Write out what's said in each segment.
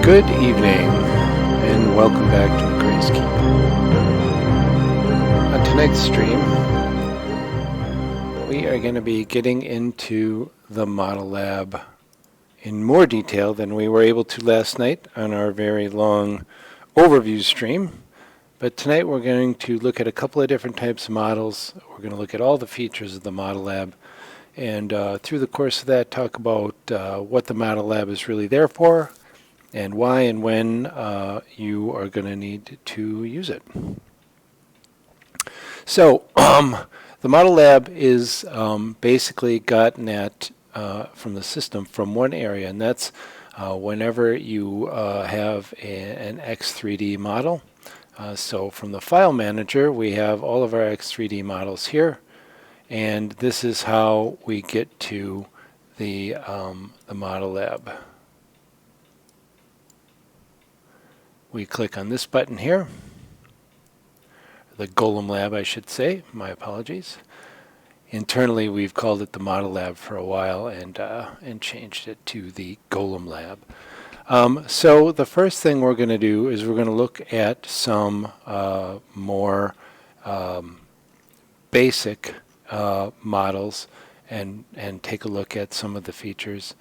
Good evening, and welcome back to Macray's Keep. On tonight's stream, we are going to be getting into the model lab in more detail than we were able to last night on our very long overview stream. But tonight we're going to look at a couple of different types of models. We're going to look at all the features of the model lab, and through the course of that, talk about what the model lab is really there for, and why and when you are going to need to use it. So the model lab is basically gotten at from the system from one area, and that's whenever you have an X3D model. So from the file manager, we have all of our X3D models here, and this is how we get to the model lab. We click on this button here, the Golem lab, I should say. My apologies. Internally, we've called it the model lab for a while and changed it to the Golem lab. So the first thing we're going to do is we're going to look at some more basic models and take a look at some of the features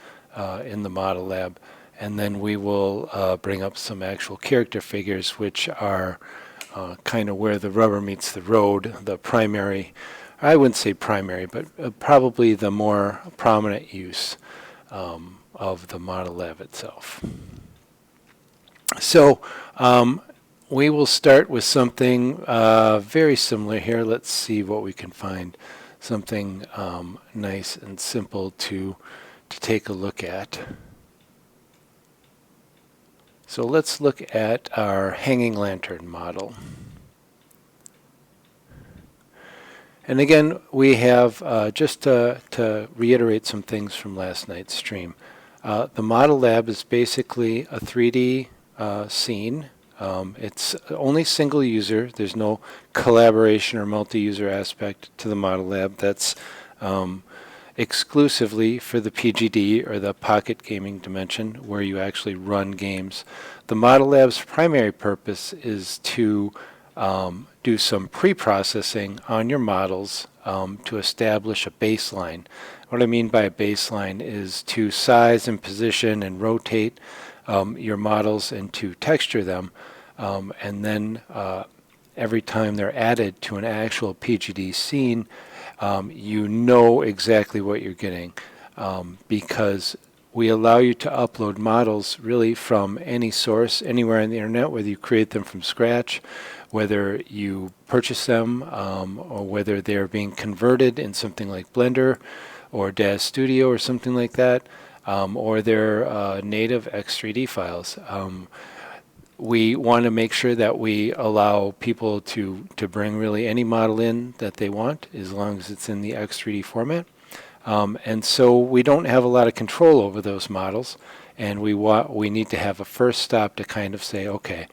in the model lab. And then we will bring up some actual character figures, which are kind of where the rubber meets the road, the primary, I wouldn't say primary, but probably the more prominent use of the model lab itself. So we will start with something very similar here. Let's see what we can find. Something nice and simple to take a look at. So let's look at our hanging lantern model. And again, we have, just to reiterate some things from last night's stream, the model lab is basically a 3D scene. It's only single user. There's no collaboration or multi-user aspect to the model lab. That's exclusively for the PGD, or the pocket gaming dimension, where you actually run games. The model lab's primary purpose is to do some pre-processing on your models to establish a baseline. What I mean by a baseline is to size and position and rotate your models and to texture them, and then every time they're added to an actual PGD scene, you know exactly what you're getting, because we allow you to upload models really from any source, anywhere on the internet, whether you create them from scratch, whether you purchase them, or whether they're being converted in something like Blender or DAZ Studio or something like that, or they're native X3D files. We want to make sure that we allow people to bring really any model in that they want, as long as it's in the X3D format. And so we don't have a lot of control over those models, and we need to have a first stop to kind of say, okay,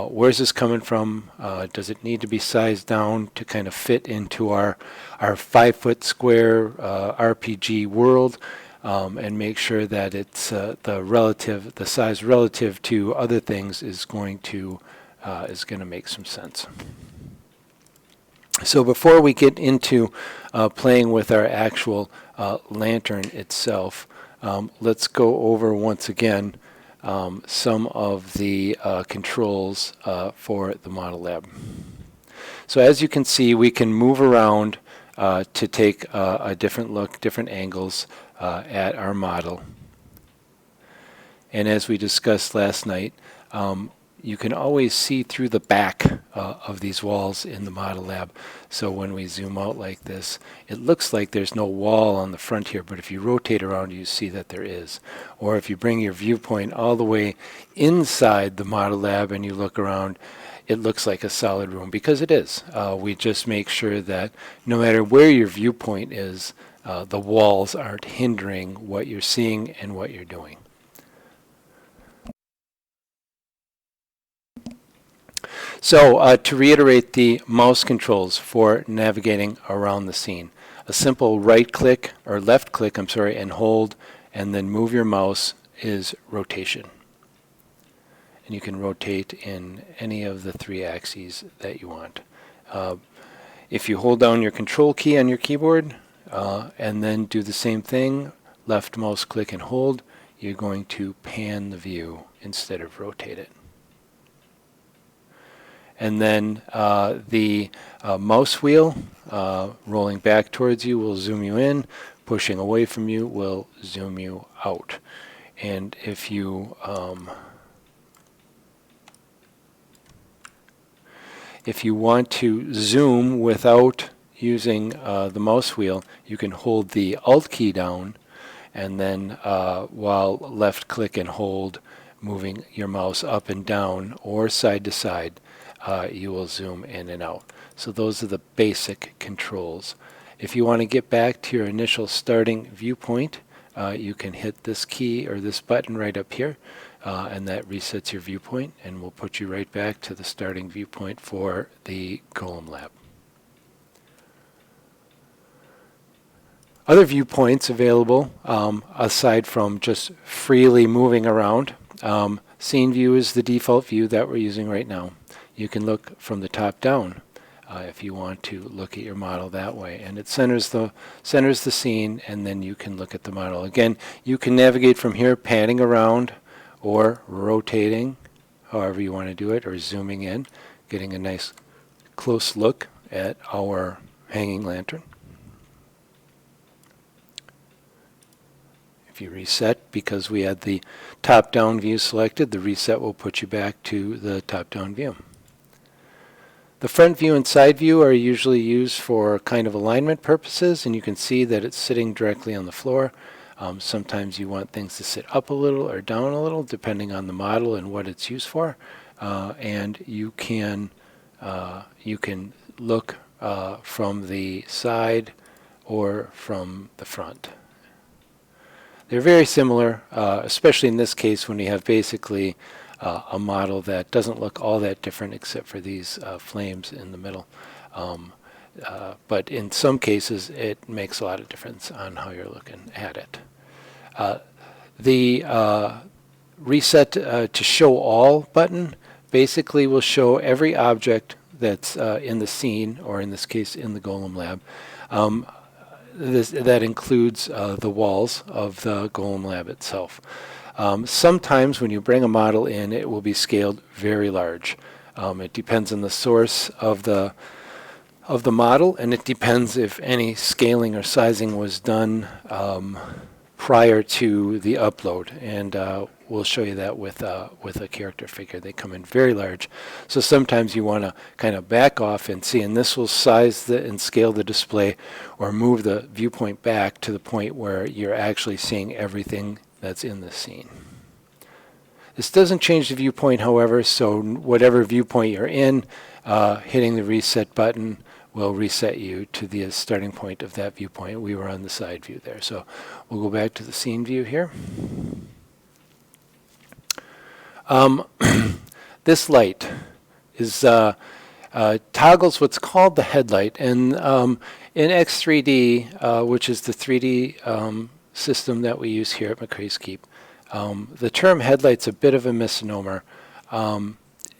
where's this coming from? Does it need to be sized down to kind of fit into our 5-foot square RPG world? And make sure that it's the size relative to other things is going to make some sense. So before we get into playing with our actual lantern itself, let's go over once again some of the controls for the model lab. So as you can see, we can move around to take a different look, different angles at our model. And as we discussed last night, you can always see through the back of these walls in the model lab. So when we zoom out like this, it looks like there's no wall on the front here, but if you rotate around, you see that there is. Or if you bring your viewpoint all the way inside the model lab and you look around, it looks like a solid room, because it is. We just make sure that no matter where your viewpoint is, the walls aren't hindering what you're seeing and what you're doing. So to reiterate the mouse controls for navigating around the scene, a simple right click or left click, and hold, and then move your mouse is rotation. and you can rotate in any of the 3 axes that you want. If you hold down your control key on your keyboard and then do the same thing, left mouse click and hold, you're going to pan the view instead of rotate it. And then the mouse wheel rolling back towards you will zoom you in, pushing away from you will zoom you out. And if you want to zoom without using the mouse wheel, you can hold the Alt key down, and then while left click and hold, moving your mouse up and down or side to side, you will zoom in and out. So those are the basic controls. If you want to get back to your initial starting viewpoint, you can hit this key or this button right up here, and that resets your viewpoint and will put you right back to the starting viewpoint for the Golem Lab. Other viewpoints available, aside from just freely moving around. Scene view is the default view that we're using right now. You can look from the top down if you want to look at your model that way, and it centers the scene, and then you can look at the model. Again, you can navigate from here, panning around or rotating, however you want to do it, or zooming in, getting a nice close look at our hanging lantern. If you reset, because we had the top-down view selected, the reset will put you back to the top-down view. The front view and side view are usually used for kind of alignment purposes, and you can see that it's sitting directly on the floor. Sometimes you want things to sit up a little or down a little, depending on the model and what it's used for. And you can look from the side or from the front. They're very similar, especially in this case when you have basically a model that doesn't look all that different except for these flames in the middle. But in some cases it makes a lot of difference on how you're looking at it. The reset to show all button basically will show every object that's in the scene, or in this case in the Golem Lab. That includes the walls of the Golem Lab itself. Sometimes when you bring a model in, it will be scaled very large. It depends on the source of the model, and it depends if any scaling or sizing was done prior to the upload. And we'll show you that with a character figure. They come in very large. So sometimes you want to kind of back off and see, and this will size and scale the display or move the viewpoint back to the point where you're actually seeing everything that's in the scene. This doesn't change the viewpoint, however, so whatever viewpoint you're in, hitting the reset button will reset you to the starting point of that viewpoint. We were on the side view there. So we'll go back to the scene view here. This light is toggles what's called the headlight, and in X3D, which is the 3D system that we use here at Macray's Keep, the term headlight's a bit of a misnomer.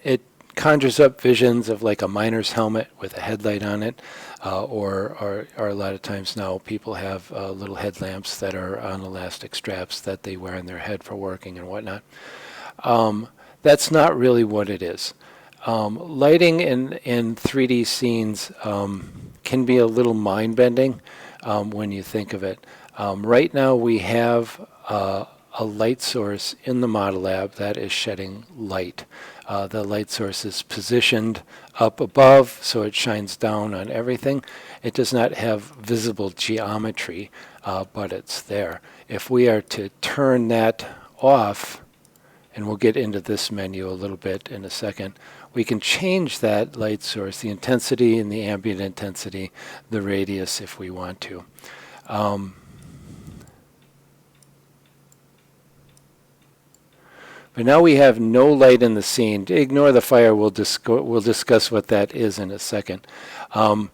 It conjures up visions of like a miner's helmet with a headlight on it, or a lot of times now people have little headlamps that are on elastic straps that they wear on their head for working and whatnot. That's not really what it is. Lighting in 3D scenes can be a little mind-bending when you think of it. Right now we have a light source in the model lab that is shedding light. The light source is positioned up above, so it shines down on everything. It does not have visible geometry, but it's there. If we are to turn that off, and we'll get into this menu a little bit in a second, we can change that light source, the intensity and the ambient intensity, the radius if we want to. But now we have no light in the scene. Ignore the fire. We'll discuss what that is in a second. And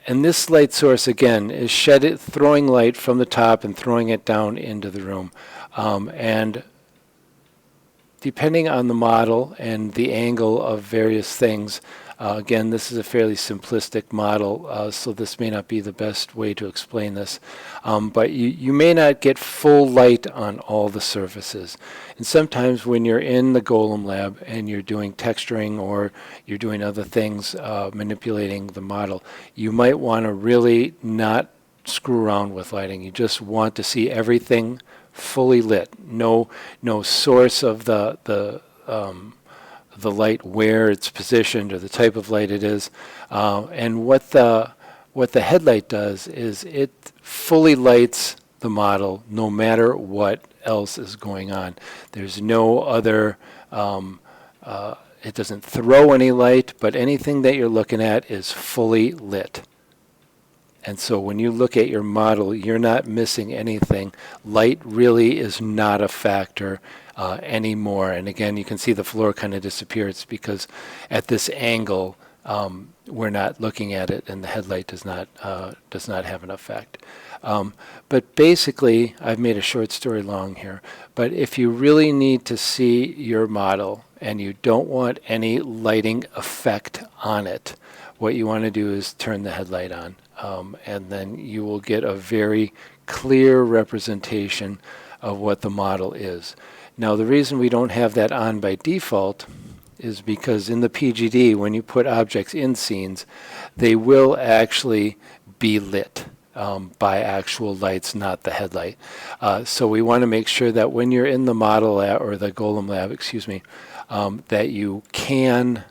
this light source, again, is throwing light from the top and throwing it down into the room. And depending on the model and the angle of various things, again, this is a fairly simplistic model, so this may not be the best way to explain this, but you may not get full light on all the surfaces. And sometimes when you're in the Golem lab and you're doing texturing or you're doing other things, manipulating the model, you might want to really not screw around with lighting. You just want to see everything fully lit. No source of the light, where it's positioned or the type of light it is. And what the headlight does is it fully lights the model no matter what else is going on. There's no other, it doesn't throw any light, but anything that you're looking at is fully lit. And so when you look at your model, you're not missing anything. Light really is not a factor anymore. And again, you can see the floor kind of disappears because at this angle, we're not looking at it, and the headlight does not have an effect. But basically, I've made a short story long here. But if you really need to see your model and you don't want any lighting effect on it, what you want to do is turn the headlight on, and then you will get a very clear representation of what the model is. Now, the reason we don't have that on by default is because in the PGD, when you put objects in scenes, they will actually be lit by actual lights, not the headlight. So we want to make sure that when you're in the model lab, or the Golem lab, excuse me, that you can,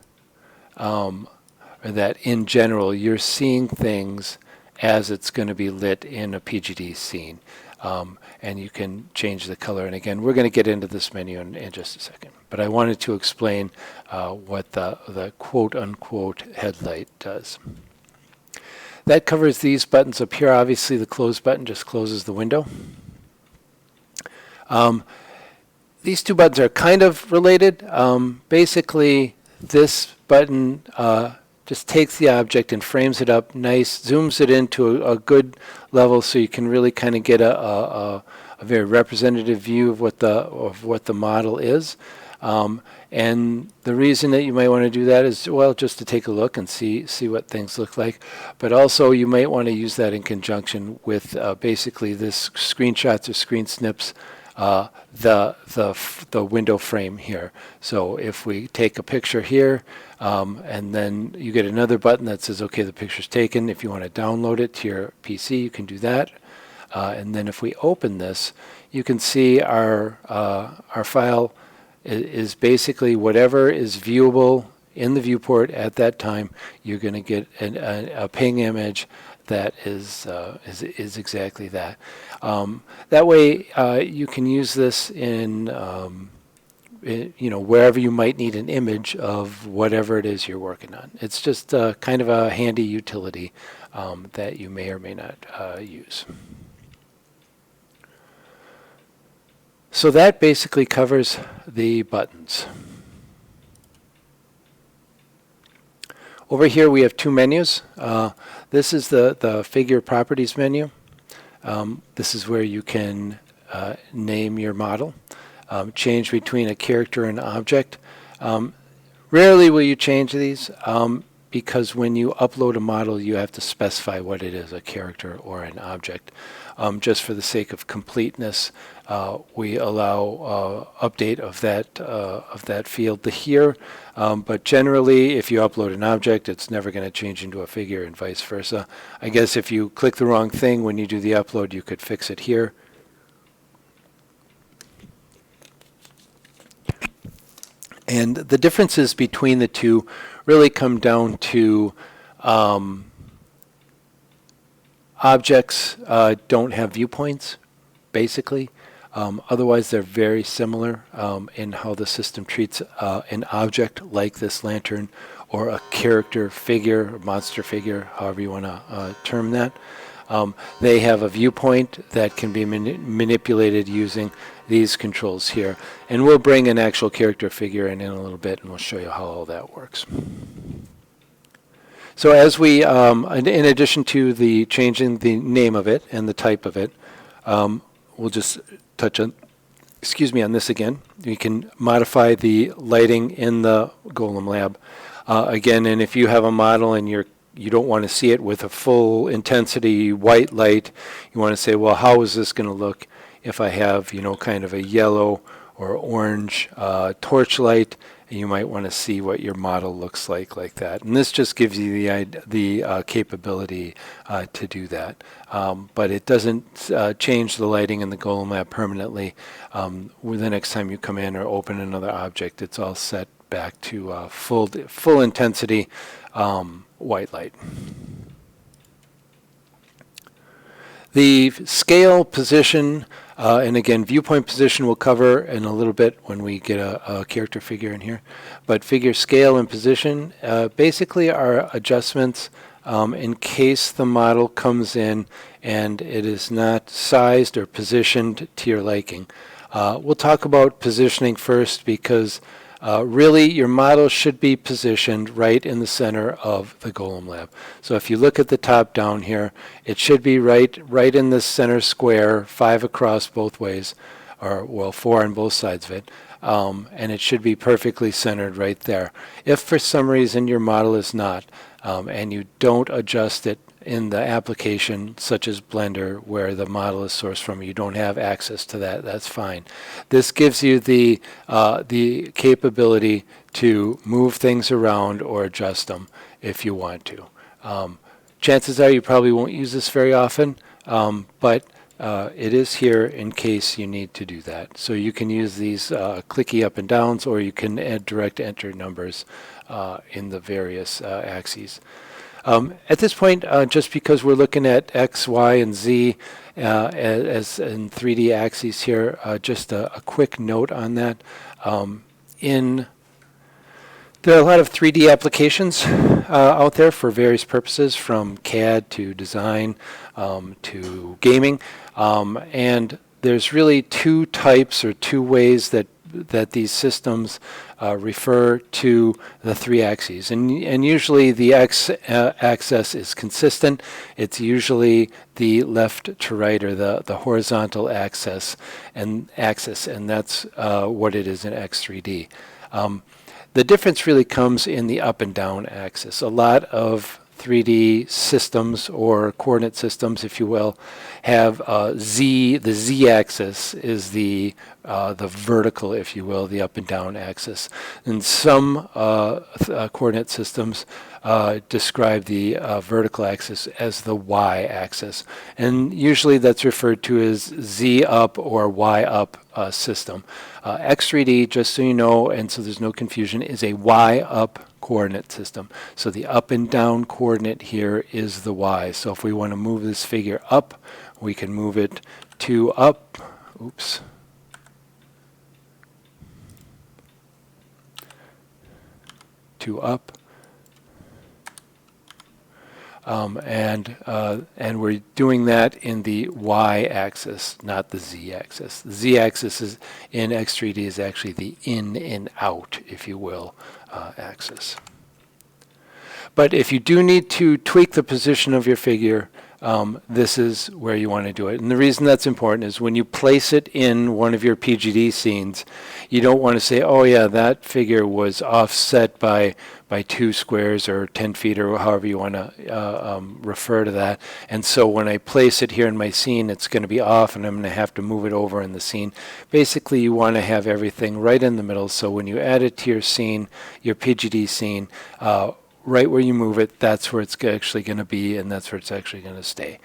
or that in general, you're seeing things as it's going to be lit in a PGD scene. And you can change the color. And again, we're going to get into this menu in just a second. But I wanted to explain what the quote-unquote headlight does. That covers these buttons up here. Obviously, the close button just closes the window. These two buttons are kind of related. Basically, this button just takes the object and frames it up nice, zooms it into a good level so you can really kind of get a very representative view of what the model is. And the reason that you might want to do that is, well, just to take a look and see what things look like. But also you might want to use that in conjunction with basically this screenshots or screen snips, the window frame here. So if we take a picture here, and then you get another button that says, okay, the picture's taken. If you want to download it to your PC, you can do that. And then if we open this, you can see our file is basically whatever is viewable in the viewport at that time. You're going to get a ping image that is exactly that. That way, you can use this in wherever you might need an image of whatever it is you're working on. It's just kind of a handy utility that you may or may not use. So that basically covers the buttons. Over here we have two menus. This is the figure properties menu. This is where you can name your model, change between a character and object. Rarely will you change these because when you upload a model you have to specify what it is, a character or an object. Just for the sake of completeness, we allow update of that field to here. But generally, if you upload an object, it's never going to change into a figure, and vice versa. I guess if you click the wrong thing when you do the upload, you could fix it here. And the differences between the two really come down to objects don't have viewpoints, basically. Otherwise, they're very similar in how the system treats an object like this lantern, or a character figure, or monster figure, however you want to term that. They have a viewpoint that can be manipulated using these controls here. And we'll bring an actual character figure in a little bit, and we'll show you how all that works. So as we, in addition to the changing the name of it and the type of it, we'll just touch on excuse me, on this again. You can modify the lighting in the Golem lab. Again, and if you have a model and you don't want to see it with a full intensity white light, you want to say, well, how is this going to look if I have, kind of a yellow or orange torch light? And you might want to see what your model looks like that. And this just gives you the capability to do that. But it doesn't change the lighting in the Golem lab permanently. The next time you come in or open another object, it's all set back to full intensity white light. The scale, position, and again, viewpoint position we'll cover in a little bit when we get a character figure in here. But figure scale and position basically are adjustments in case the model comes in and it is not sized or positioned to your liking. We'll talk about positioning first because really, your model should be positioned right in the center of the Golem lab. So if you look at the top down here, it should be right in the center square, 5 across both ways, or well, 4 on both sides of it, and it should be perfectly centered right there. If for some reason your model is not, and you don't adjust it in the application such as Blender where the model is sourced from, you don't have access to that, that's fine. This gives you the capability to move things around or adjust them if you want to. Chances are you probably won't use this very often, but it is here in case you need to do that. So you can use these clicky up and downs, or you can add direct enter numbers in the various axes. At this point, just because we're looking at X, Y, and Z as in 3D axes here, just a quick note on that. There are a lot of 3D applications out there for various purposes, from CAD to design to gaming, and there's really two types or two ways that these systems refer to the 3 axes, and usually the X axis is consistent. It's usually the left to right, or the horizontal axis, and that's what it is in X3D. The difference really comes in the up and down axis. A lot of 3D systems, or coordinate systems, if you will, have Z. The Z-axis is the vertical, if you will, the up and down axis. And some coordinate systems describe the vertical axis as the Y-axis. And usually that's referred to as Z up or Y up system. X3D, just so you know, and so there's no confusion, is a Y up coordinate system. So the up and down coordinate here is the Y. So if we want to move this figure up, we can move it to up, to up, and we're doing that in the Y-axis, not the Z-axis. The Z-axis is in X3D is actually the in and out, if you will, axis. But if you do need to tweak the position of your figure, this is where you want to do it. And the reason that's important is when you place it in one of your PGD scenes, you don't want to say, oh yeah, that figure was offset by 2 squares or 10 feet or however you want to refer to that. And so when I place it here in my scene, it's going to be off and I'm going to have to move it over in the scene. Basically, you want to have everything right in the middle. So when you add it to your scene, your PGD scene, right where you move it, that's where it's actually going to be, and that's where it's actually going to stay.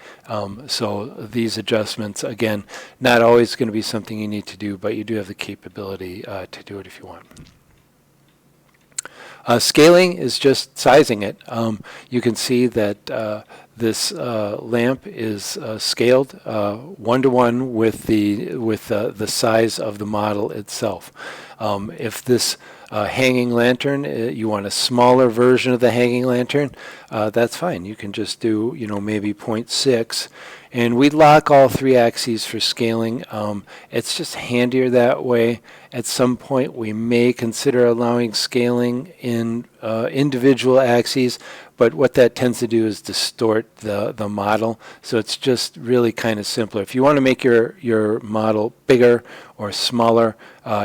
So these adjustments, again, not always going to be something you need to do, but you do have the capability to do it if you want. Scaling is just sizing it. You can see that this lamp is scaled 1-to-1 with the size of the model itself. If this hanging lantern, you want a smaller version of the hanging lantern, that's fine. You can just do, maybe 0.6. And we lock all 3 axes for scaling. It's just handier that way. At some point, we may consider allowing scaling in individual axes, but what that tends to do is distort the model. So it's just really kind of simpler. If you want to make your model bigger or smaller,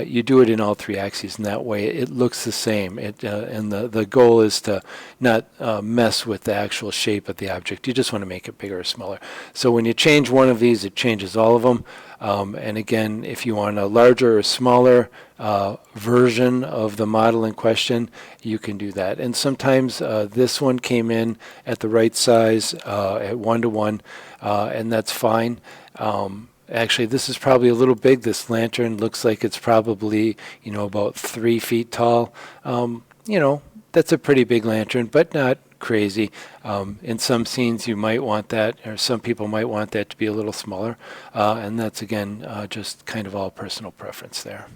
you do it in all three axes, and that way it looks the same. And the goal is to not mess with the actual shape of the object. You just want to make it bigger or smaller. So when you change one of these, it changes all of them. And again, if you want a larger or smaller version of the model in question, you can do that. And sometimes this one came in at the right size at 1:1, and that's fine. Actually, this is probably a little big. This lantern looks like it's probably, about 3 feet tall. That's a pretty big lantern, but not crazy. In some scenes you might want that, or some people might want that to be a little smaller, and that's again just kind of all personal preference there.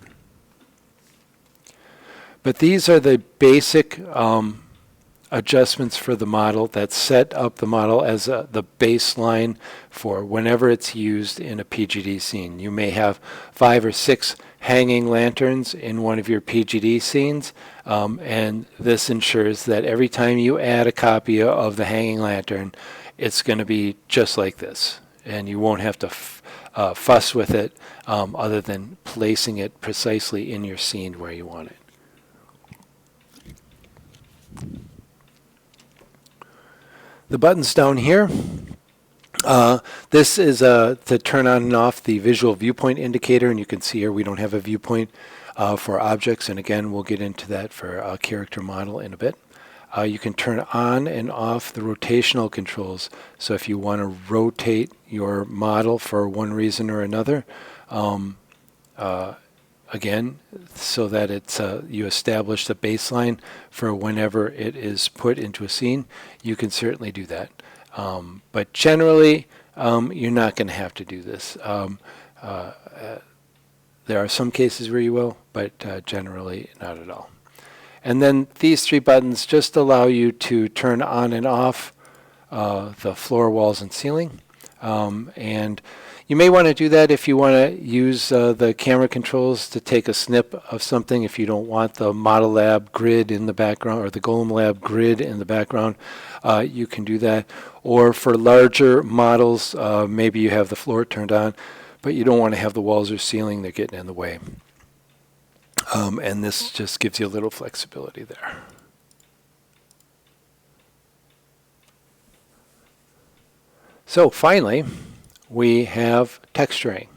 But these are the basic adjustments for the model that set up the model as the baseline for whenever it's used in a PGD scene. You may have 5 or 6 hanging lanterns in one of your PGD scenes, and this ensures that every time you add a copy of the hanging lantern, it's going to be just like this, and you won't have to fuss with it other than placing it precisely in your scene where you want it. The buttons down here, this is to turn on and off the visual viewpoint indicator, and you can see here we don't have a viewpoint for objects, and again we'll get into that for a character model in a bit. You can turn on and off the rotational controls, so if you want to rotate your model for one reason or another, again, so that it's you establish the baseline for whenever it is put into a scene, you can certainly do that. But generally, you're not going to have to do this. There are some cases where you will, but generally not at all. And then these 3 buttons just allow you to turn on and off the floor, walls, and ceiling. And you may want to do that if you want to use the camera controls to take a snip of something, if you don't want the Model Lab grid in the background or the Golem Lab grid in the background. You can do that. Or for larger models, maybe you have the floor turned on, but you don't want to have the walls or ceiling. They're getting in the way. And this just gives you a little flexibility there. So finally, we have texturing.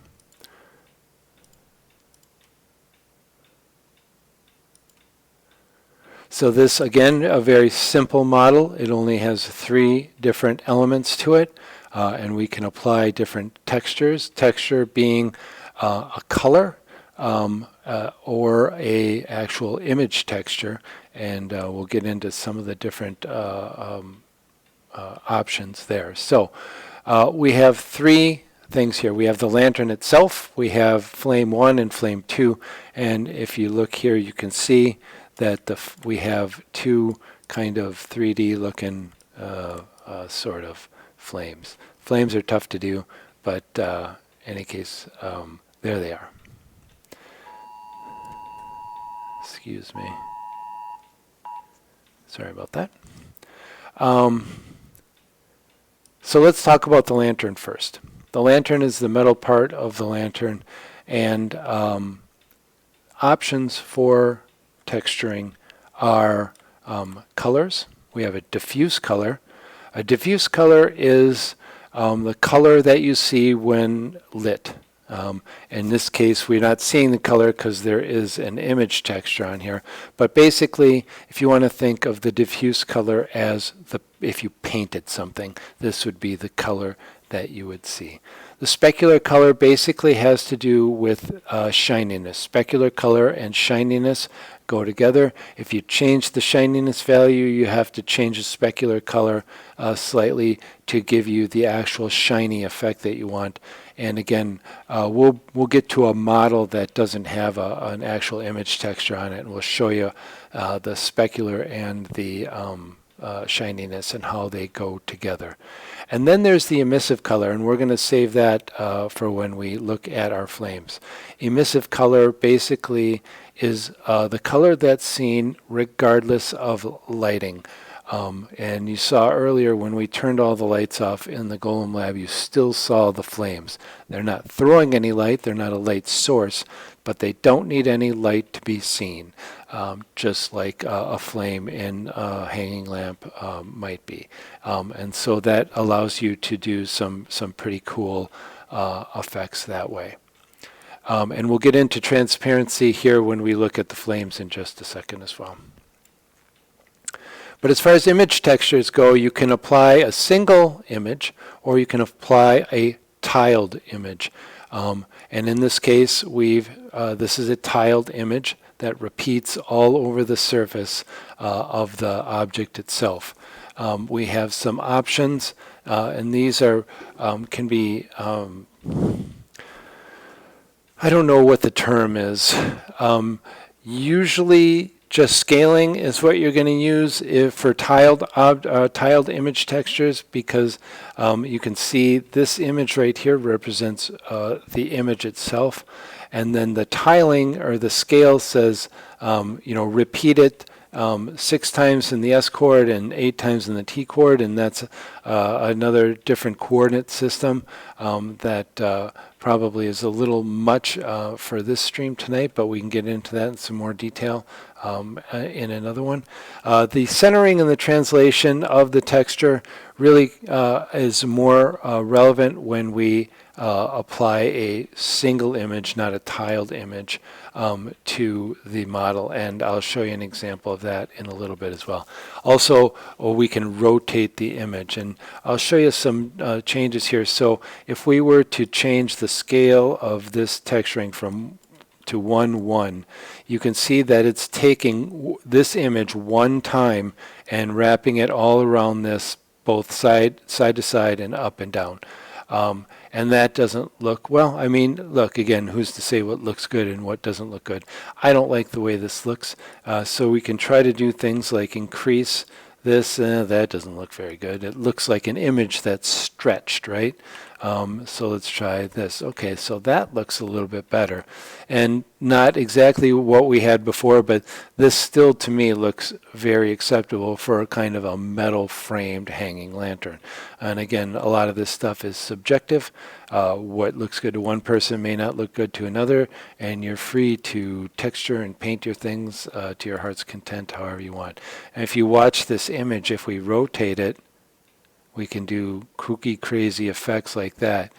So this, again, a very simple model. It only has 3 different elements to it, and we can apply different textures. Texture being a color or a actual image texture, and we'll get into some of the different options there. So we have 3 things here. We have the lantern itself, we have flame 1 and flame 2, and if you look here you can see that we have 2 kind of 3D looking sort of flames. Flames are tough to do, but in any case, there they are. Excuse me. Sorry about that. So let's talk about the lantern first. The lantern is the metal part of the lantern, and options for texturing are colors. We have a diffuse color. A diffuse color is the color that you see when lit. In this case, we're not seeing the color because there is an image texture on here. But basically, if you want to think of the diffuse color as if you painted something, this would be the color that you would see. The specular color basically has to do with shininess. Specular color and shininess go together. If you change the shininess value, you have to change the specular color slightly to give you the actual shiny effect that you want. And again, we'll get to a model that doesn't have an actual image texture on it, and we'll show you the specular and the shininess and how they go together. And then there's the emissive color, and we're going to save that for when we look at our flames. Emissive color basically is the color that's seen regardless of lighting. And you saw earlier when we turned all the lights off in the Golem lab, you still saw the flames. They're not throwing any light, they're not a light source, but they don't need any light to be seen, just like a flame in a hanging lamp might be. And so that allows you to do some pretty cool effects that way. And we'll get into transparency here when we look at the flames in just a second as well. But as far as image textures go, you can apply a single image or you can apply a tiled image. And in this case, this is a tiled image that repeats all over the surface of the object itself. We have some options, and these are can be, I don't know what the term is. Usually just scaling is what you're going to use for tiled image textures, because you can see this image right here represents the image itself, and then the tiling or the scale says, repeat it 6 times in the S chord and 8 times in the T chord, and that's another different coordinate system that probably is a little much for this stream tonight, but we can get into that in some more detail in another one. The centering and the translation of the texture really is more relevant when we apply a single image, not a tiled image, to the model, and I'll show you an example of that in a little bit as well. Also, we can rotate the image, and I'll show you some changes here. So if we were to change the scale of this texturing from to 1:1, you can see that it's taking this image one time and wrapping it all around this, both side to side and up and down. And that doesn't look, well, I mean, look, again, who's to say what looks good and what doesn't look good? I don't like the way this looks, so we can try to do things like increase this. That doesn't look very good. It looks like an image that's stretched, right? So let's try this. Okay, so that looks a little bit better. And not exactly what we had before, but this still to me looks very acceptable for a kind of a metal framed hanging lantern. And again, a lot of this stuff is subjective. What looks good to one person may not look good to another, and you're free to texture and paint your things to your heart's content however you want. And if you watch this image, if we rotate it, we can do kooky, crazy effects like that,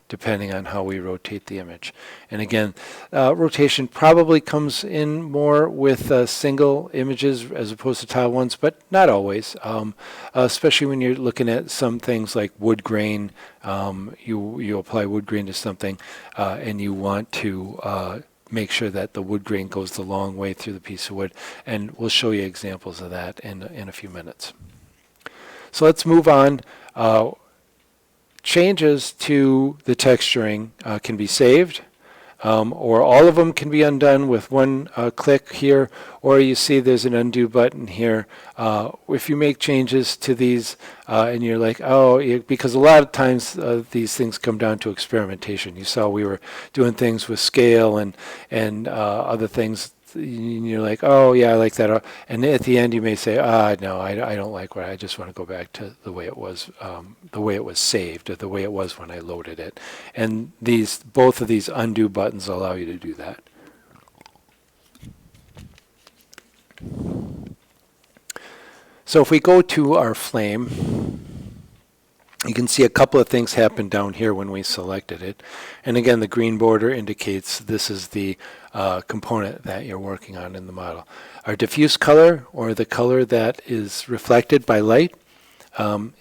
depending on how we rotate the image. And again, rotation probably comes in more with single images as opposed to tile ones, but not always, especially when you're looking at some things like wood grain. You apply wood grain to something, and you want to make sure that the wood grain goes the long way through the piece of wood. And we'll show you examples of that in a few minutes. So let's move on. Changes to the texturing can be saved, or all of them can be undone with one click here, or you see there's an undo button here. If you make changes to these and you're like, because a lot of times these things come down to experimentation. You saw we were doing things with scale and other things. You're like, oh yeah, I like that, and at the end you may say, no, I don't like what. I just want to go back to the way it was saved, or the way it was when I loaded it. And both of these undo buttons allow you to do that. So if we go to our flame, you can see a couple of things happen down here when we selected it. And again, the green border indicates this is the component that you're working on in the model. Our diffuse color, or the color that is reflected by light,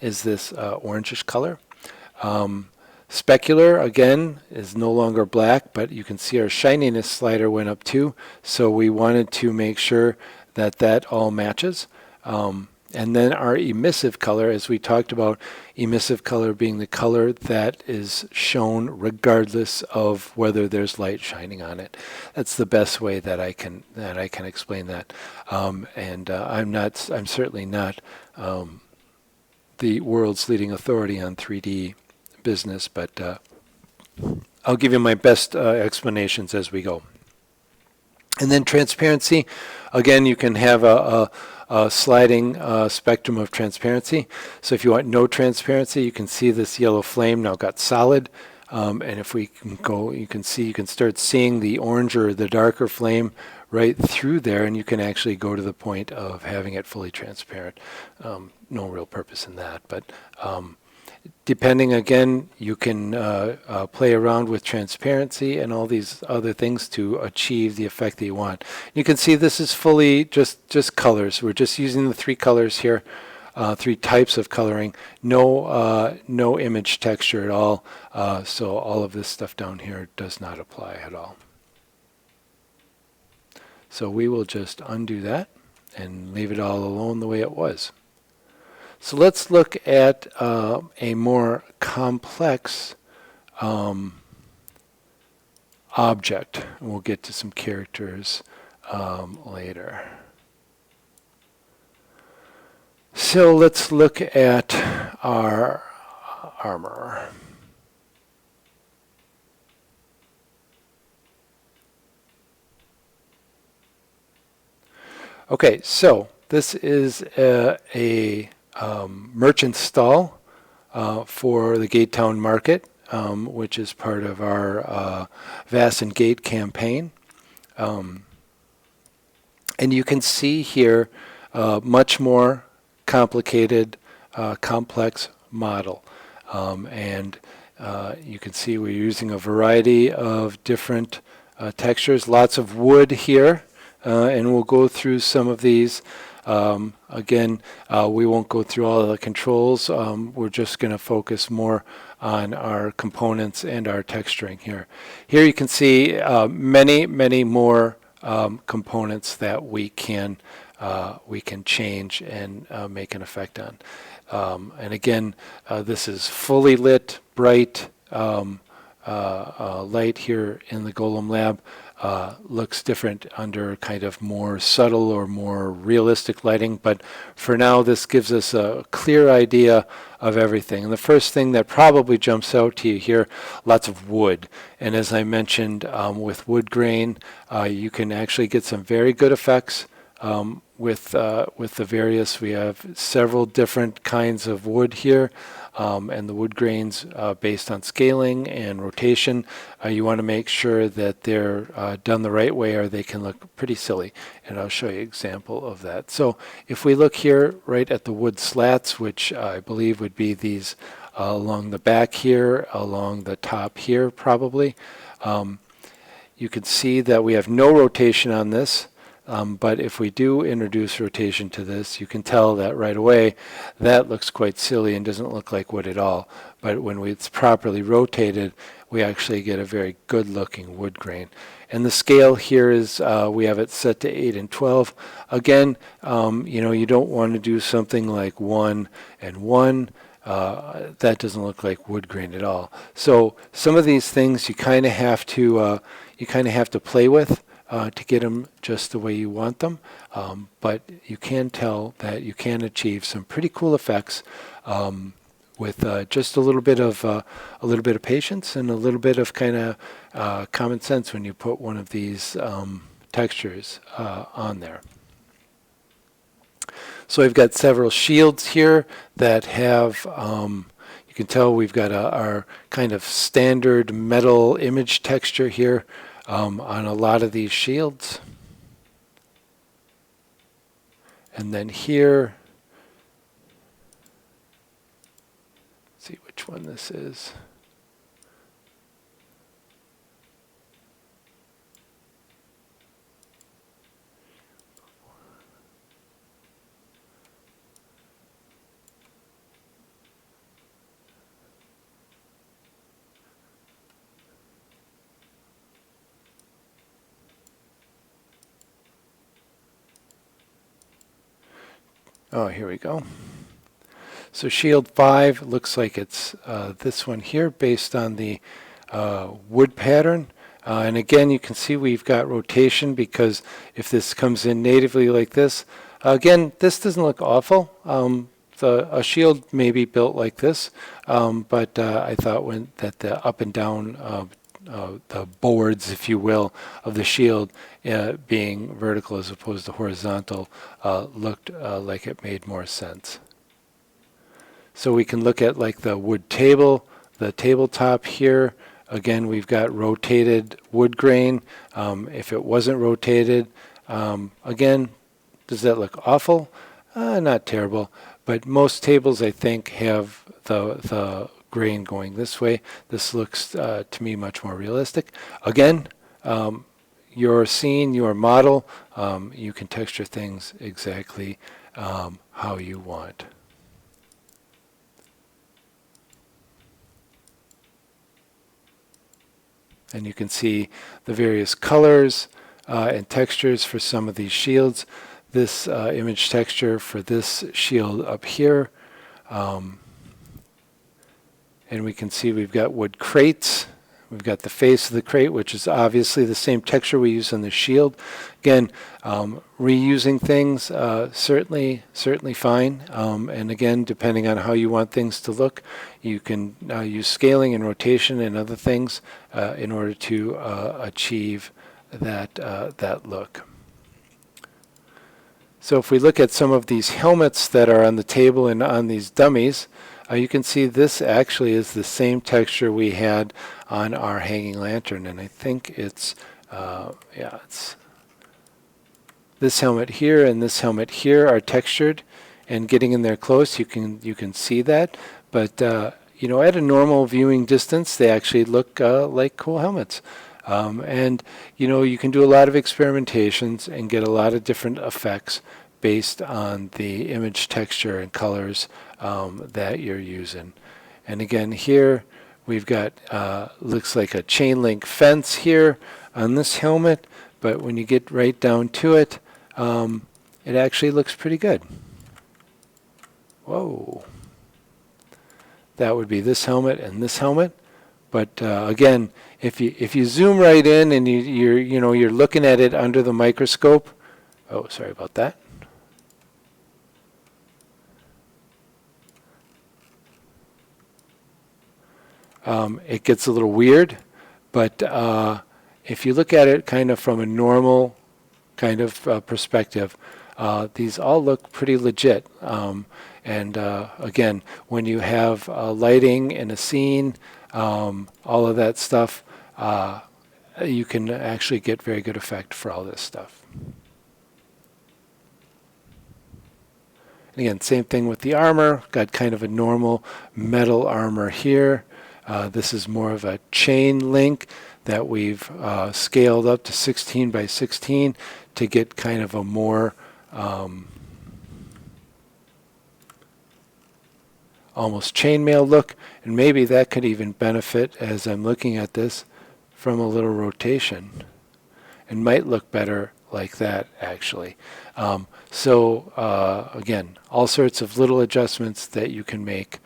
is this orangish color. Specular, again, is no longer black, but you can see our shininess slider went up too. So we wanted to make sure that that all matches. And then our emissive color, as we talked about, emissive color being the color that is shown regardless of whether there's light shining on it. That's the best way that I can explain that. I'm certainly not the world's leading authority on 3D business, but I'll give you my best explanations as we go. And then transparency, again, you can have sliding spectrum of transparency. So if you want no transparency, you can see this yellow flame now got solid. And if we can go, you can start seeing the orange or the darker flame right through there, and you can actually go to the point of having it fully transparent. No real purpose in that, but depending, again, you can play around with transparency and all these other things to achieve the effect that you want. You can see this is fully just colors. We're just using the 3 colors here. 3 types of coloring, no image texture at all, so all of this stuff down here does not apply at all. So we will just undo that and leave it all alone the way it was. So let's look at a more complex object. We'll get to some characters later. So let's look at our armor. Okay, so this is a merchant stall for the Gatetown Market, which is part of our Vassen Gate campaign. And you can see here much more complicated, complex model. And you can see we're using a variety of different textures, lots of wood here, and we'll go through some of these. Again, we won't go through all of the controls. We're just going to focus more on our components and our texturing here. Here you can see many more components that we can change and make an effect on. And again, this is fully lit, bright light here in the Golem lab. Looks different under kind of more subtle or more realistic lighting, but for now this gives us a clear idea of everything. And the first thing that probably jumps out to you here, lots of wood. And as I mentioned, with wood grain, you can actually get some very good effects with the various. We have several different kinds of wood here. And the wood grains based on scaling and rotation, you want to make sure that they're done the right way or they can look pretty silly. And I'll show you an example of that. So if we look here right at the wood slats, which I believe would be these along the back here, along the top here probably, you can see that we have no rotation on this. But if we do introduce rotation to this, you can tell that right away that looks quite silly and doesn't look like wood at all. But when it's properly rotated, we actually get a very good looking wood grain. And the scale here is we have it set to 8 and 12. Again, you don't want to do something like 1 and 1. That doesn't look like wood grain at all. So some of these things you kind of have to play with. To get them just the way you want them, but you can tell that you can achieve some pretty cool effects with just a little bit of patience and a little bit of kind of common sense when you put one of these textures on there. So we've got several shields here that have. You can tell we've got our kind of standard metal image texture here. On a lot of these shields. And then here, let's see which one this is. Oh, here we go. So shield 5 looks like it's this one here based on the wood pattern. And again, you can see we've got rotation because if this comes in natively like this, again, this doesn't look awful. A shield may be built like this, but I thought that the up and down the boards, if you will, of the shield being vertical as opposed to horizontal looked like it made more sense. So we can look at like the wood table, the tabletop here. Again, we've got rotated wood grain. If it wasn't rotated, again, does that look awful? Not terrible, but most tables I think have the grain going this way. This looks to me much more realistic. Again, your scene, your model, you can texture things exactly how you want. And you can see the various colors and textures for some of these shields. This image texture for this shield up here. And we can see we've got wood crates. We've got the face of the crate, which is obviously the same texture we use on the shield. Again, reusing things, certainly fine. And again, depending on how you want things to look, you can use scaling and rotation and other things in order to achieve that look. So if we look at some of these helmets that are on the table and on these dummies, you can see this actually is the same texture we had on our hanging lantern, and I think it's it's this helmet here and this helmet here are textured, and getting in there close you can see that, but you know, at a normal viewing distance they actually look like cool helmets. And you know, you can do a lot of experimentations and get a lot of different effects based on the image texture and colors that you're using. And again, here we've got looks like a chain link fence here on this helmet, but when you get right down to it, it actually looks pretty good. Whoa. That would be this helmet and this helmet. But again, if you zoom right in and you're looking at it under the microscope, oh, sorry about that. It gets a little weird, but if you look at it kind of from a normal kind of perspective, these all look pretty legit. And again, when you have lighting in a scene, all of that stuff, you can actually get very good effect for all this stuff. And again, same thing with the armor. Got kind of a normal metal armor here. This is more of a chain link that we've scaled up to 16 by 16 to get kind of a more almost chainmail look, and maybe that could even benefit, as I'm looking at this, from a little rotation, and might look better like that actually. So again, all sorts of little adjustments that you can make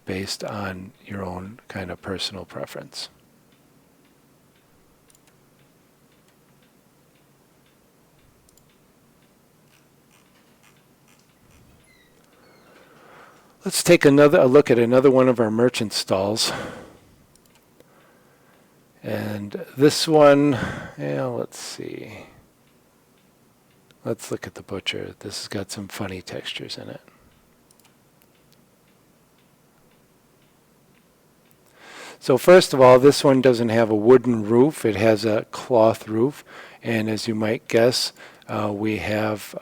based on your own kind of personal preference. Let's take a look at another one of our merchant stalls. And this one, let's see. Let's look at the butcher. This has got some funny textures in it. So first of all, this one doesn't have a wooden roof. It has a cloth roof. And as you might guess, we have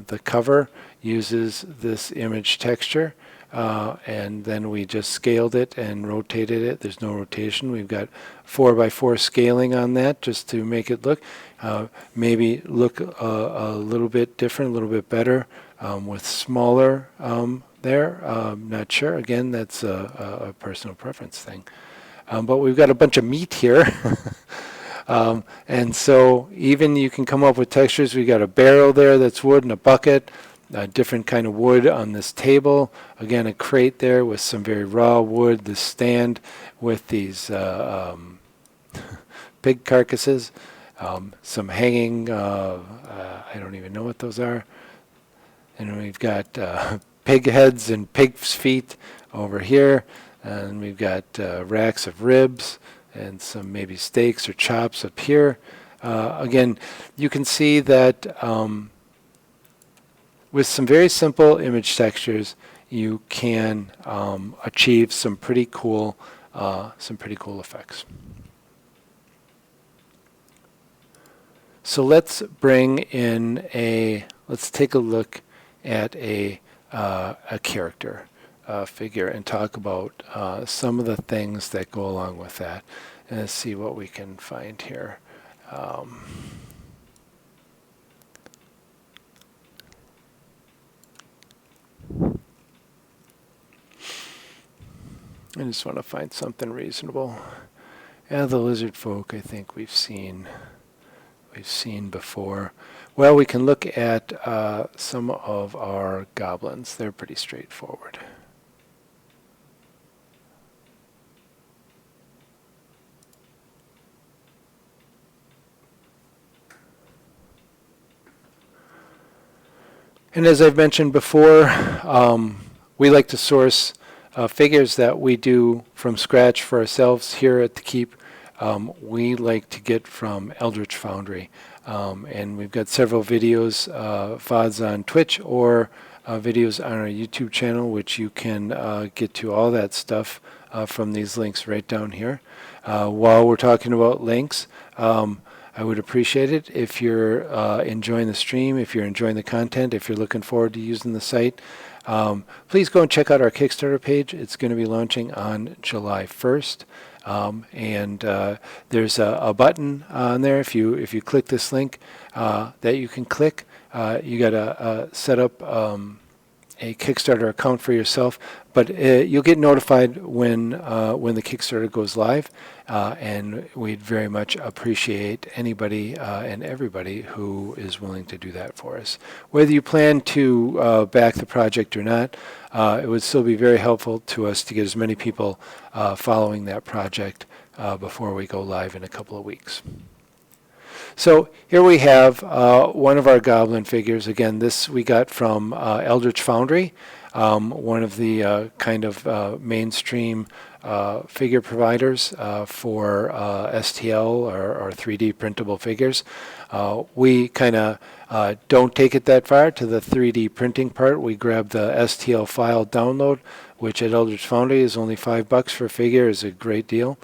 the cover uses this image texture. And then we just scaled it and rotated it. There's no rotation. We've got 4x4 scaling on that just to make it look, maybe look a little bit different, a little bit better with smaller there. Not sure. Again, that's a personal preference thing. But we've got a bunch of meat here. And so even you can come up with textures. We've got a barrel there that's wood and a bucket. A different kind of wood on this table. Again, a crate there with some very raw wood. The stand with these pig carcasses. Some hanging, I don't even know what those are. And we've got pig heads and pig's feet over here. And we've got racks of ribs and some maybe steaks or chops up here. Again, you can see that with some very simple image textures, you can achieve some pretty cool effects. So let's bring in let's take a look at a character figure and talk about some of the things that go along with that, and let's see what we can find here. I just want to find something reasonable. Yeah, the lizard folk I think we've seen before. Well, we can look at some of our goblins. They're pretty straightforward. And as I've mentioned before, we like to source figures that we do from scratch for ourselves here at the Keep. We like to get from Eldritch Foundry. And we've got several videos, VODs on Twitch or videos on our YouTube channel, which you can get to all that stuff from these links right down here. While we're talking about links, I would appreciate it if you're enjoying the stream, if you're enjoying the content, if you're looking forward to using the site. Please go and check out our Kickstarter page. It's going to be launching on July 1st. And there's a button on there. If you click this link that you can click, you got to set up a Kickstarter account for yourself, but you'll get notified when the Kickstarter goes live, and we'd very much appreciate anybody and everybody who is willing to do that for us. Whether you plan to back the project or not, it would still be very helpful to us to get as many people following that project before we go live in a couple of weeks. So here we have one of our goblin figures. Again, this we got from Eldritch Foundry, one of the kind of mainstream figure providers for STL or 3D printable figures. We kind of don't take it that far to the 3D printing part. We grab the STL file download, which at Eldritch Foundry is only $5 for a figure, is a great deal.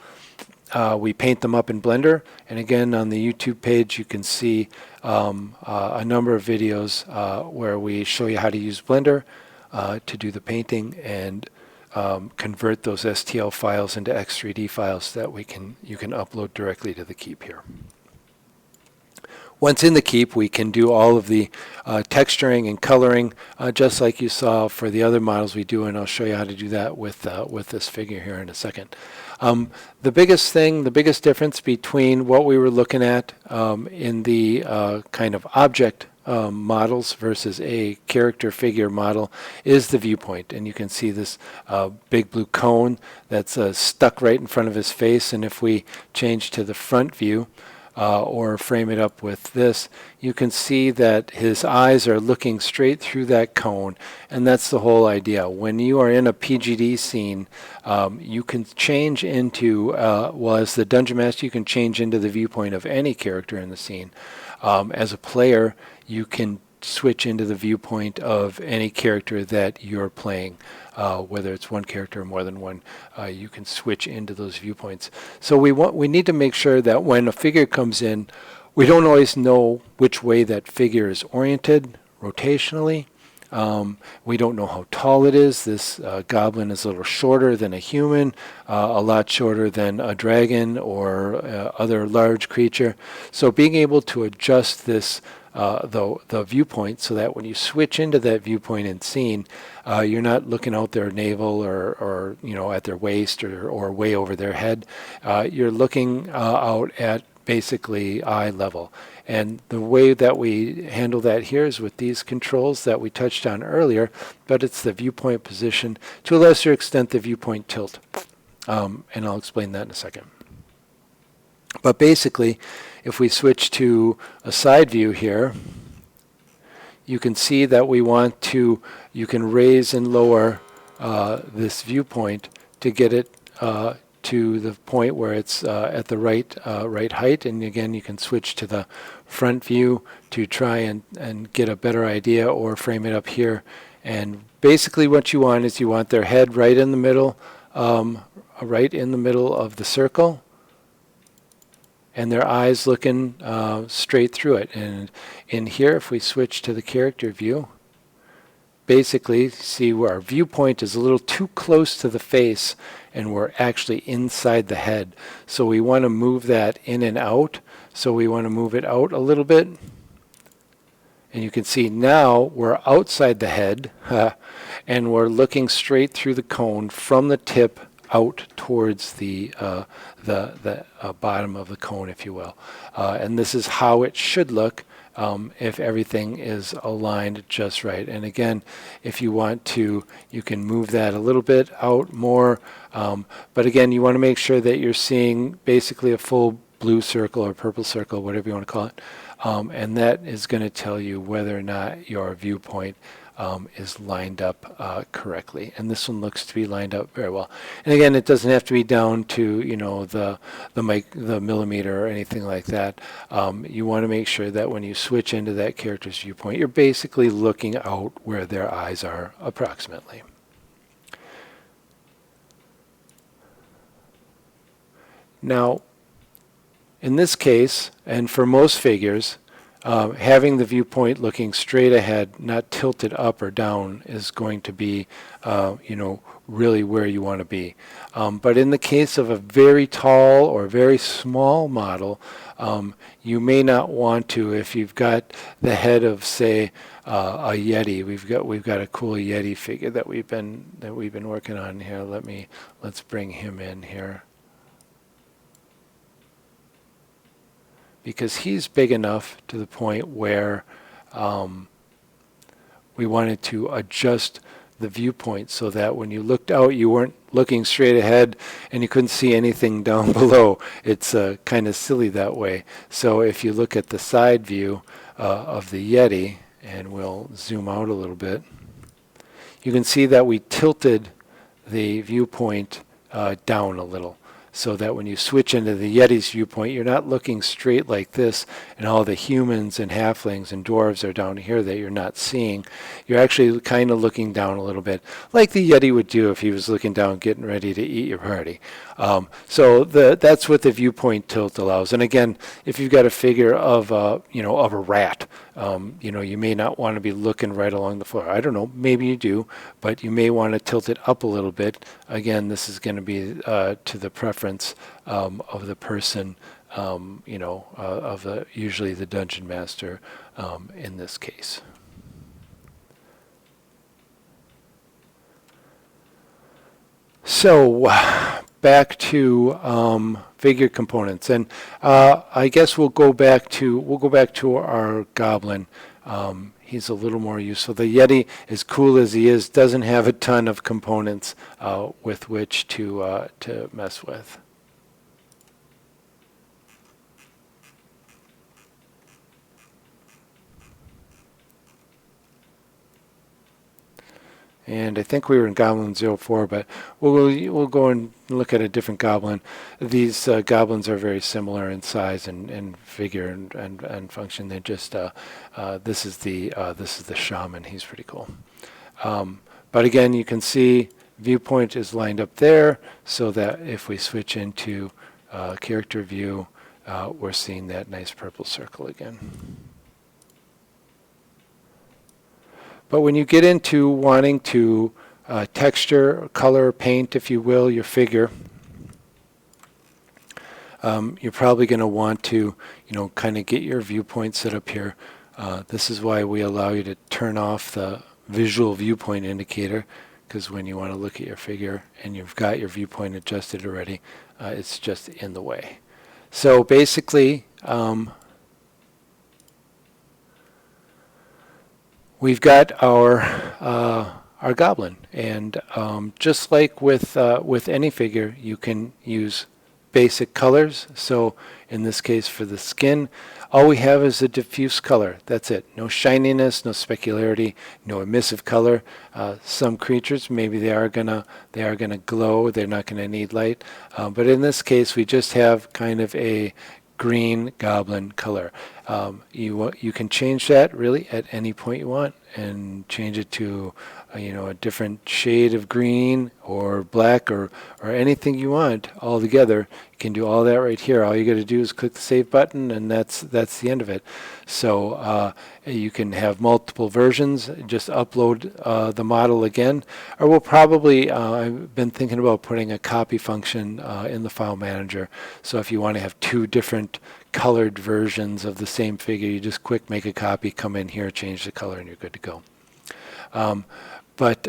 We paint them up in Blender, and again on the YouTube page you can see a number of videos where we show you how to use Blender to do the painting and convert those STL files into X3D files that you can upload directly to the Keep here. Once in the Keep, we can do all of the texturing and coloring, just like you saw for the other models we do, and I'll show you how to do that with this figure here in a second. The biggest difference between what we were looking at in the kind of object models versus a character figure model is the viewpoint. And you can see this big blue cone that's stuck right in front of his face, and if we change to the front view, or frame it up with this, you can see that his eyes are looking straight through that cone, and that's the whole idea. When you are in a PGD scene, you can change into, well, as the Dungeon Master, you can change into the viewpoint of any character in the scene. As a player, you can switch into the viewpoint of any character that you're playing. Whether it's one character or more than one, you can switch into those viewpoints. So we need to make sure that when a figure comes in, we don't always know which way that figure is oriented rotationally. We don't know how tall it is. This goblin is a little shorter than a human, a lot shorter than a dragon or other large creature. So being able to adjust this the viewpoint so that when you switch into that viewpoint in scene, you're not looking out their navel or at their waist or way over their head. You're looking out at basically eye level. And the way that we handle that here is with these controls that we touched on earlier, but it's the viewpoint position, to a lesser extent the viewpoint tilt. And I'll explain that in a second. But basically, if we switch to a side view here, you can see that you can raise and lower this viewpoint to get it to the point where it's at the right height, and again you can switch to the front view to try and get a better idea, or frame it up here. And basically what you want is you want their head right in the middle, of the circle, and their eyes looking straight through it. And in here, if we switch to the character view, basically see where our viewpoint is a little too close to the face and we're actually inside the head. So we want to move that in and out. So we want to move it out a little bit. And you can see now we're outside the head and we're looking straight through the cone from the tip out towards the bottom of the cone, if you will. And this is how it should look if everything is aligned just right. And again, if you want to, you can move that a little bit out more. But again, you want to make sure that you're seeing basically a full blue circle or purple circle, whatever you want to call it. And that is going to tell you whether or not your viewpoint is lined up correctly. And this one looks to be lined up very well. And again, it doesn't have to be down to, you know, the millimeter or anything like that. You want to make sure that when you switch into that character's viewpoint, you're basically looking out where their eyes are approximately. Now, in this case, and for most figures, having the viewpoint looking straight ahead, not tilted up or down, is going to be, you know, really where you want to be. But in the case of a very tall or very small model, you may not want to. If you've got the head of, say, a Yeti, we've got a cool Yeti figure that we've been working on here. Let's bring him in here, because he's big enough to the point where we wanted to adjust the viewpoint so that when you looked out, you weren't looking straight ahead and you couldn't see anything down below. It's kind of silly that way. So if you look at the side view of the Yeti, and we'll zoom out a little bit, you can see that we tilted the viewpoint down a little, so that when you switch into the Yeti's viewpoint, you're not looking straight like this and all the humans and halflings and dwarves are down here that you're not seeing. You're actually kind of looking down a little bit, like the Yeti would do if he was looking down getting ready to eat your party. So that's what the viewpoint tilt allows. And again, if you've got a figure of a rat, you may not want to be looking right along the floor. I don't know, maybe you do, but you may want to tilt it up a little bit. Again, this is going to be to the preference of the person, usually the dungeon master in this case. So back to figure components, and I guess we'll go back to our goblin. He's a little more useful. The Yeti, as cool as he is, doesn't have a ton of components with which to mess with. And I think we were in Goblin 04, but we'll go and look at a different goblin. These goblins are very similar in size and figure and function. They just this is the shaman. He's pretty cool. But again, you can see viewpoint is lined up there, so that if we switch into character view, we're seeing that nice purple circle again. But when you get into wanting to texture, color, paint, if you will, your figure, you're probably going to want to, kind of get your viewpoint set up here. This is why we allow you to turn off the visual viewpoint indicator, because when you want to look at your figure and you've got your viewpoint adjusted already, it's just in the way. So basically, we've got our goblin, and just like with any figure, you can use basic colors. So In this case, for the skin, all we have is a diffuse color. That's it. No shininess, no specularity, no emissive color. Some creatures, maybe they are gonna glow. They're not gonna need light. But in this case, we just have kind of a green goblin color. You can change that really at any point you want and change it to a different shade of green or black or anything you want altogether. You can do all that right here. All you got to do is click the save button, and that's the end of it. So you can have multiple versions. Just upload the model again, or we'll probably I've been thinking about putting a copy function in the file manager. So if you want to have two different colored versions of the same figure, you just quick make a copy, come in here, change the color, and you're good to go. But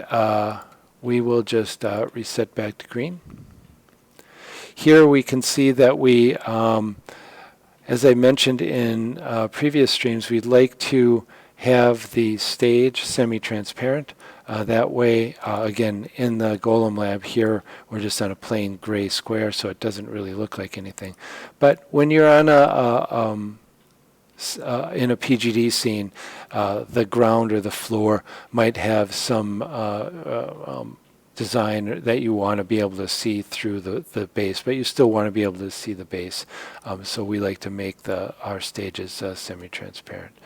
we will just reset back to green. Here we can see that we, as I mentioned in previous streams, we'd like to have the stage semi-transparent. That way, again, in the Golem lab here, we're just on a plain gray square, so it doesn't really look like anything. But when you're on in a PGD scene, the ground or the floor might have some design that you want to be able to see through the base, but you still want to be able to see the base. So we like to make our stages semi-transparent.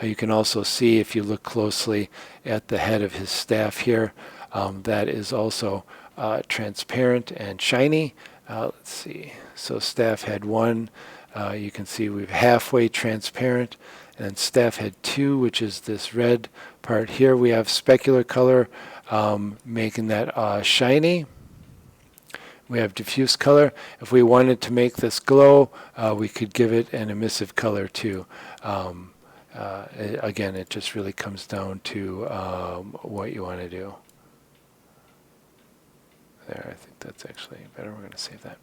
You can also see, if you look closely at the head of his staff here, that is also transparent and shiny. Let's see. So staff head 1, you can see we've halfway transparent, and staff head 2, which is this red part here, we have specular color, making that shiny. We have diffuse color. If we wanted to make this glow, we could give it an emissive color too. Again, it just really comes down to what you want to do. There, I think that's actually better. We're going to save that.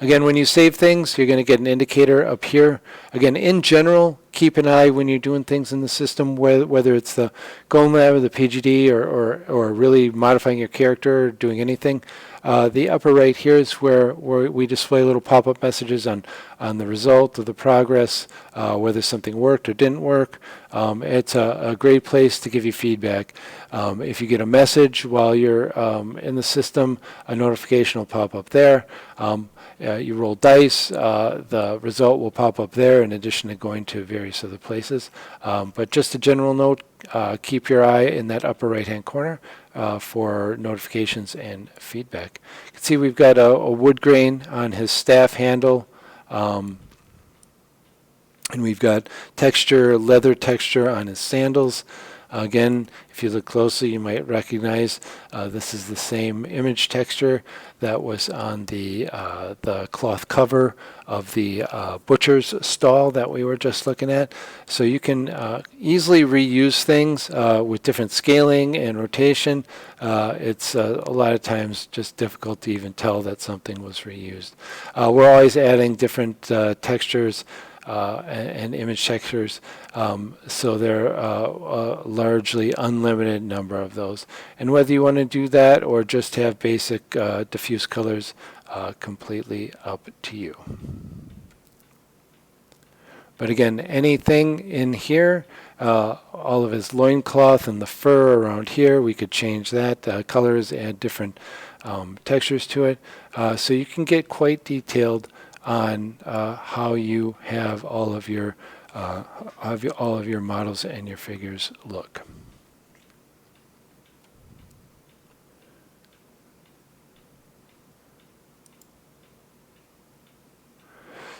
Again, when you save things, you're going to get an indicator up here. Again, in general, keep an eye when you're doing things in the system, whether it's the Golem lab or the PGD or really modifying your character or doing anything. The upper right here is where we display little pop-up messages on the result of the progress, whether something worked or didn't work. It's a great place to give you feedback. If you get a message while you're in the system, a notification will pop up there. You roll dice, the result will pop up there in addition to going to various other places. But just a general note, keep your eye in that upper right-hand corner for notifications and feedback. You can see we've got a wood grain on his staff handle, and we've got texture, leather texture on his sandals. Again, if you look closely, you might recognize this is the same image texture that was on the cloth cover of the butcher's stall that we were just looking at. So you can easily reuse things with different scaling and rotation. It's a lot of times just difficult to even tell that something was reused. We're always adding different textures and image textures, so there are a largely unlimited number of those. And whether you want to do that or just have basic diffuse colors, completely up to you. But again, anything in here, all of his loincloth and the fur around here, we could change that. Colors, add different textures to it. So you can get quite detailed on how you have all of your models and your figures look.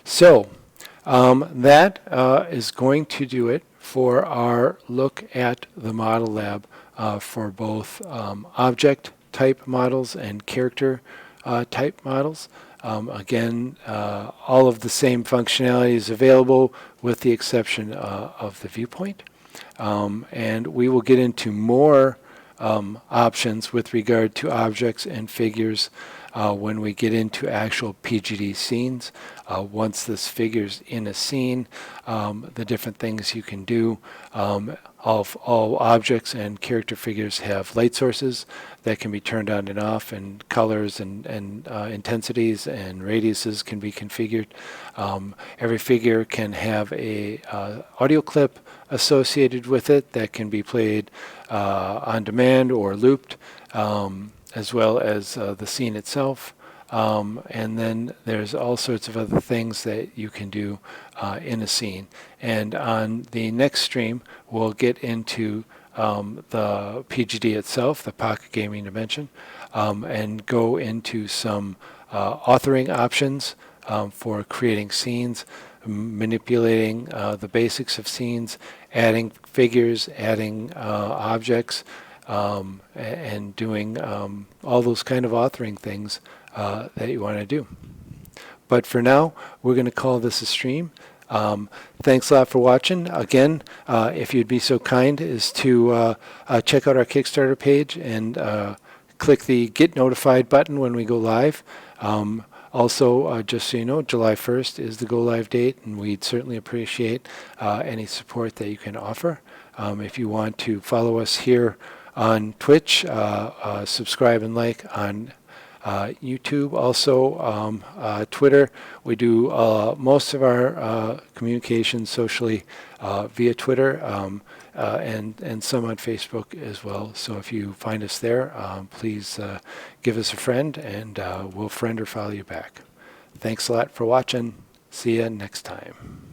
So that is going to do it for our look at the model lab for both object type models and character type models. Again, all of the same functionality is available with the exception of the viewpoint. And we will get into more options with regard to objects and figures when we get into actual PGD scenes. Once this figure's in a scene, the different things you can do. All objects and character figures have light sources that can be turned on and off, and colors and intensities and radiuses can be configured. Every figure can have a audio clip associated with it that can be played on demand or looped, as well as the scene itself. And then there's all sorts of other things that you can do in a scene. And on the next stream, we'll get into the PGD itself, the Pocket Gaming Dimension, and go into some authoring options for creating scenes, manipulating the basics of scenes, adding figures, adding objects, and doing all those kind of authoring things that you want to do. But for now, we're going to call this a stream. Thanks a lot for watching. Again, if you'd be so kind as to check out our Kickstarter page and click the Get Notified button when we go live. Also, just so you know, July 1st is the go live date, and we'd certainly appreciate any support that you can offer. If you want to follow us here on Twitch, subscribe and like on YouTube, also Twitter. We do most of our communication socially via Twitter, and some on Facebook as well. So if you find us there, please give us a friend, and we'll friend or follow you back. Thanks a lot for watching. See you next time.